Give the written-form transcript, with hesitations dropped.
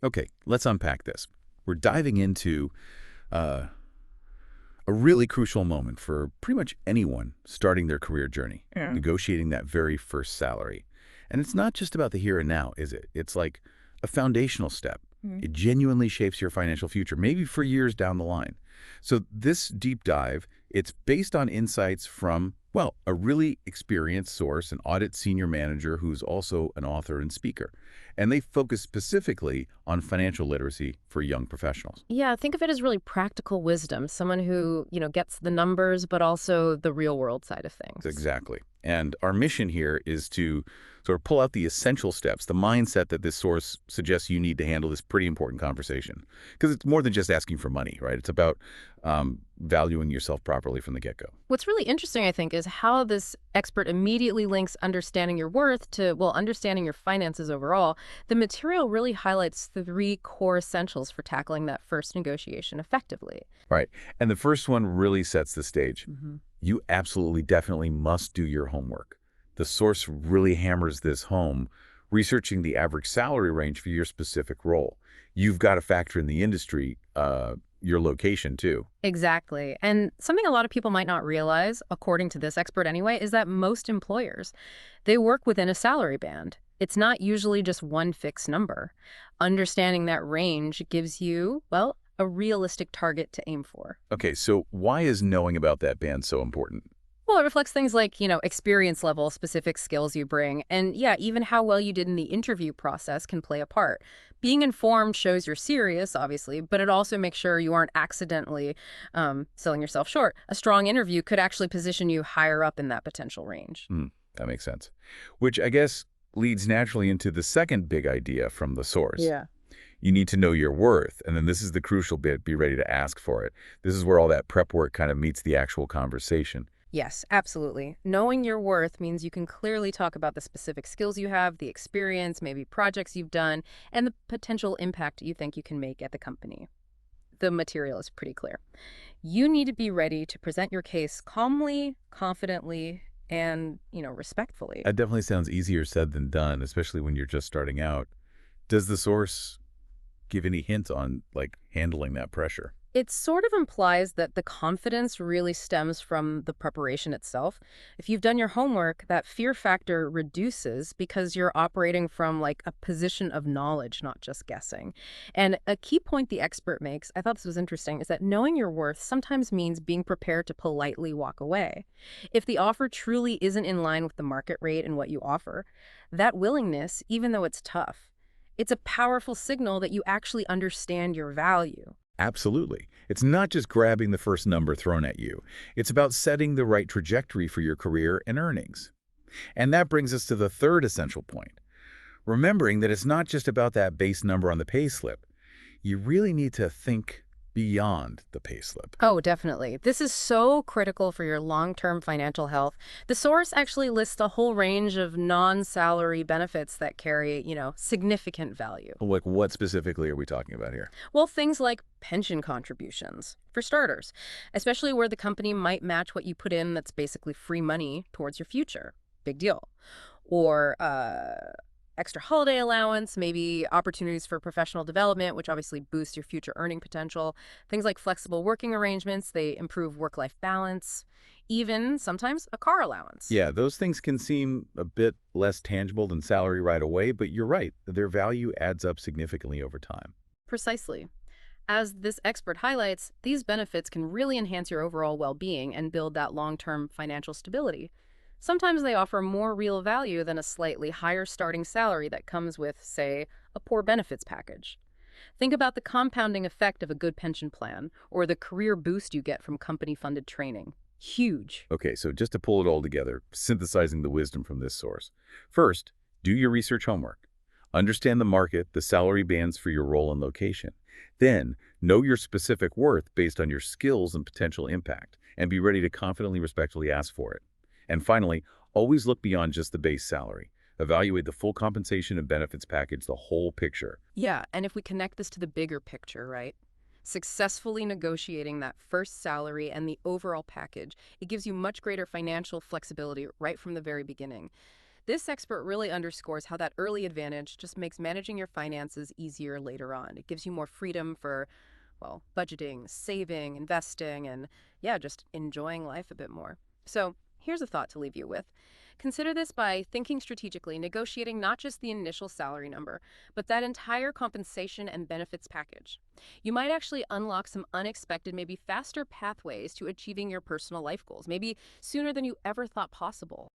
Okay, let's unpack this. We're diving into uh, a really crucial moment for pretty much anyone starting their career journey, Yeah. negotiating that very first salary. And it's not just about the here and now, is it? It's like a foundational step. Mhm. It genuinely shapes your financial future, maybe for years down the line. So this deep dive, it's based on insights from, well, a really experienced source, an audit senior manager who's also an author and speaker. And they focus specifically on financial literacy for young professionals. Yeah, think of it as really practical wisdom, someone who, gets the numbers, but also the real world side of things. Exactly. And our mission here is to sort of pull out the essential steps, the mindset that this source suggests you need to handle this pretty important conversation. Because it's more than just asking for money, right? It's about valuing yourself properly from the get-go. What's really interesting, I think, is how this expert immediately links understanding your worth to, well, understanding your finances overall. The material really highlights the three core essentials for tackling that first negotiation effectively. Right. And the first one really sets the stage. You absolutely, definitely must do your homework. The source really hammers this home, researching the average salary range for your specific role. You've got to factor in the industry, your location too. Exactly. And something a lot of people might not realize, according to this expert anyway, is that most employers, they work within a salary band. It's not usually just one fixed number. Understanding that range gives you, well, a realistic target to aim for. Okay, so why is knowing about that band so important? Well, it reflects things like, experience level, specific skills you bring, and yeah, even how well you did in the interview process can play a part. Being informed shows you're serious, obviously, but it also makes sure you aren't accidentally selling yourself short. A strong interview could actually position you higher up in that potential range. Hmm, that makes sense. Which I guess leads naturally into the second big idea from the source. Yeah. You need to know your worth, and then this is the crucial bit, be ready to ask for it. This is where all that prep work kind of meets the actual conversation. Yes, absolutely. Knowing your worth means you can clearly talk about the specific skills you have, the experience, maybe projects you've done, and the potential impact you think you can make at the company. The material is pretty clear. You need to be ready to present your case calmly, confidently, and, respectfully. That definitely sounds easier said than done, especially when you're just starting out. Does the source give any hint on, like, handling that pressure? It sort of implies that the confidence really stems from the preparation itself. If you've done your homework, that fear factor reduces because you're operating from like a position of knowledge, not just guessing. And a key point the expert makes, I thought this was interesting, is that knowing your worth sometimes means being prepared to politely walk away. If the offer truly isn't in line with the market rate and what you offer, that willingness, even though it's tough, it's a powerful signal that you actually understand your value. Absolutely. It's not just grabbing the first number thrown at you. It's about setting the right trajectory for your career and earnings. And that brings us to the third essential point. Remembering that it's not just about that base number on the payslip. You really need to think beyond the payslip. Oh, definitely. This is so critical for your long-term financial health. The source actually lists a whole range of non-salary benefits that carry, significant value. Like, what specifically are we talking about here? Well, things like pension contributions, for starters, especially where the company might match what you put in that's basically free money towards your future. Big deal. Or extra holiday allowance, maybe opportunities for professional development, which obviously boosts your future earning potential. Things like flexible working arrangements, they improve work-life balance. Even sometimes a car allowance. Yeah, those things can seem a bit less tangible than salary right away, but you're right. Their value adds up significantly over time. Precisely. As this expert highlights, these benefits can really enhance your overall well-being and build that long-term financial stability. Sometimes they offer more real value than a slightly higher starting salary that comes with, say, a poor benefits package. Think about the compounding effect of a good pension plan or the career boost you get from company-funded training. Huge. Okay, so just to pull it all together, synthesizing the wisdom from this source. First, do your research homework. Understand the market, the salary bands for your role and location. Then, know your specific worth based on your skills and potential impact, and be ready to confidently, respectfully ask for it. And finally, always look beyond just the base salary. Evaluate the full compensation and benefits package, the whole picture. Yeah, and if we connect this to the bigger picture, right? Successfully negotiating that first salary and the overall package, it gives you much greater financial flexibility right from the very beginning. This expert really underscores how that early advantage just makes managing your finances easier later on. It gives you more freedom for, well, budgeting, saving, investing, and yeah, just enjoying life a bit more. So, here's a thought to leave you with. Consider this by thinking strategically, negotiating not just the initial salary number, but that entire compensation and benefits package. You might actually unlock some unexpected, maybe faster pathways to achieving your personal life goals, maybe sooner than you ever thought possible.